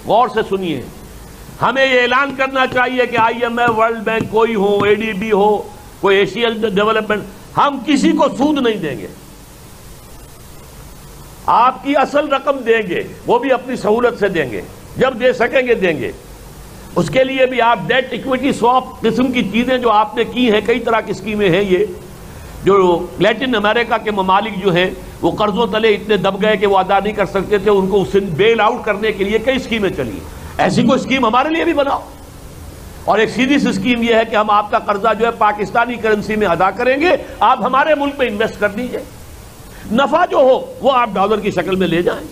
غور سے سنیے، ہمیں یہ اعلان کرنا چاہیے کہ I M F, world bank, کوئی ہو، اے ڈی بی ہو، کوئی ایشین ڈیولپمنٹ، ہم کسی کو سود نہیں دیں گے. آپ کی اصل رقم دیں گے، وہ بھی اپنی سہولت سے دیں گے، جب دے سکیں گے دیں گے. اس کے لیے بھی آپ ڈیٹ ایکویٹی سواپ قسم کی چیزیں جو آپ نے کی ہیں، کئی طرح کی اسکیمیں ہیں. یہ جو لیٹن امریکہ کے ممالک جو ہیں وہ قرضوں تلے اتنے دب گئے کہ وہ ادا نہیں کر سکتے تھے، ان کو اس سے بیل آؤٹ کرنے کے لیے کئی اسکیمیں چلی. ایسی کوئی اسکیم ہمارے لیے بھی بناؤ. اور ایک سیدھی سی اسکیم یہ ہے کہ ہم آپ کا قرضہ جو ہے پاکستانی کرنسی میں ادا کریں گے، آپ ہمارے ملک میں انویسٹ کر دیجئے، نفع جو ہو وہ آپ ڈالر کی شکل میں لے جائیں،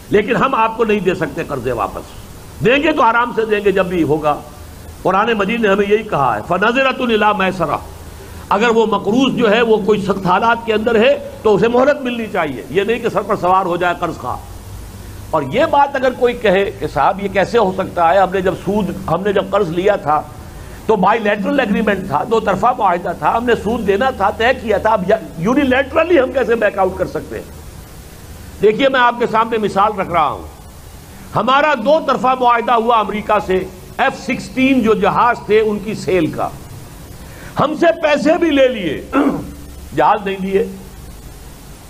لیکن ہم آپ کو نہیں دے سکتے قرضے واپس. دیں گے تو آرام سے دیں گے جب بھی ہوگا. قرآن مجید نے ہمیں یہی کہا ہے فَنَظِرَةٌ إِلَىٰ مَيْسَرَةٍ، اگر وہ مقروض جو ہے وہ کوئی سخت حالات کے اندر ہے تو اسے مہلت ملنی چاہیے، یہ نہیں کہ سر پر سوار ہو جائے قرض خواہ. اور یہ بات اگر کوئی کہے کہ صاحب یہ کیسے ہو سکتا ہے، ہم نے جب قرض لیا تھا تو بائی لیٹرل ایگریمنٹ تھا، دو طرفہ معاہدہ تھا، ہم نے سود دینا تھا، طے کیا تھا، اب یونیلیٹرلی ہم کیسے بیک آؤٹ کر سکتے ہیں؟ دیکھیے میں آپ کے سامنے مثال رکھ رہا ہوں. ہمارا دو طرفہ معاہدہ ہوا امریکہ سے F-16 جو جہاز تھے ان کی سیل کا، ہم سے پیسے بھی لے لیے، جہاز نہیں دیے.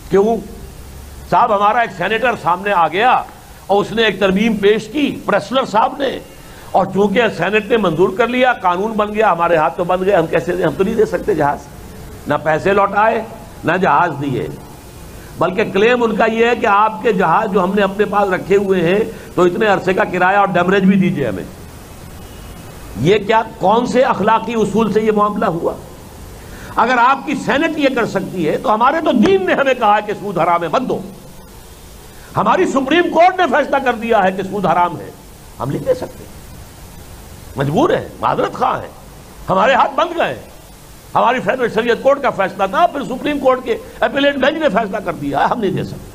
کیوں؟ صاحب ہمارا ایک سینیٹر سامنے آ گیا اور اس نے ایک ترمیم پیش کی، پریسلر صاحب نے، اور چونکہ سینٹ نے منظور کر لیا، قانون بن گیا، ہمارے ہاتھ تو بن گئے، ہم کیسے دیں؟ ہم تو نہیں دے سکتے جہاز. نہ پیسے لوٹائے نہ جہاز دیے، بلکہ کلیم ان کا یہ ہے کہ آپ کے جہاز جو ہم نے اپنے پاس رکھے ہوئے ہیں تو اتنے عرصے کا کرایہ اور ڈیمریج بھی دیجئے ہمیں. یہ کیا کون سے اخلاقی اصول سے یہ معاملہ ہوا؟ اگر آپ کی سینٹ یہ کر سکتی ہے تو ہمارے تو دین نے ہمیں کہا ہے کہ سود حرام ہے، مت دو. ہماری سپریم کورٹ نے فیصلہ کر دیا ہے کہ سود حرام ہے، ہم نہیں دے سکتے، مجبور ہیں، معذرت خواہ ہیں، ہمارے ہاتھ بند گئے. ہماری فیڈرل شریعت کورٹ کا فیصلہ تھا، پھر سپریم کورٹ کے اپیلیٹ بینچ نے فیصلہ کر دیا ہے، ہم نہیں دے سکتے.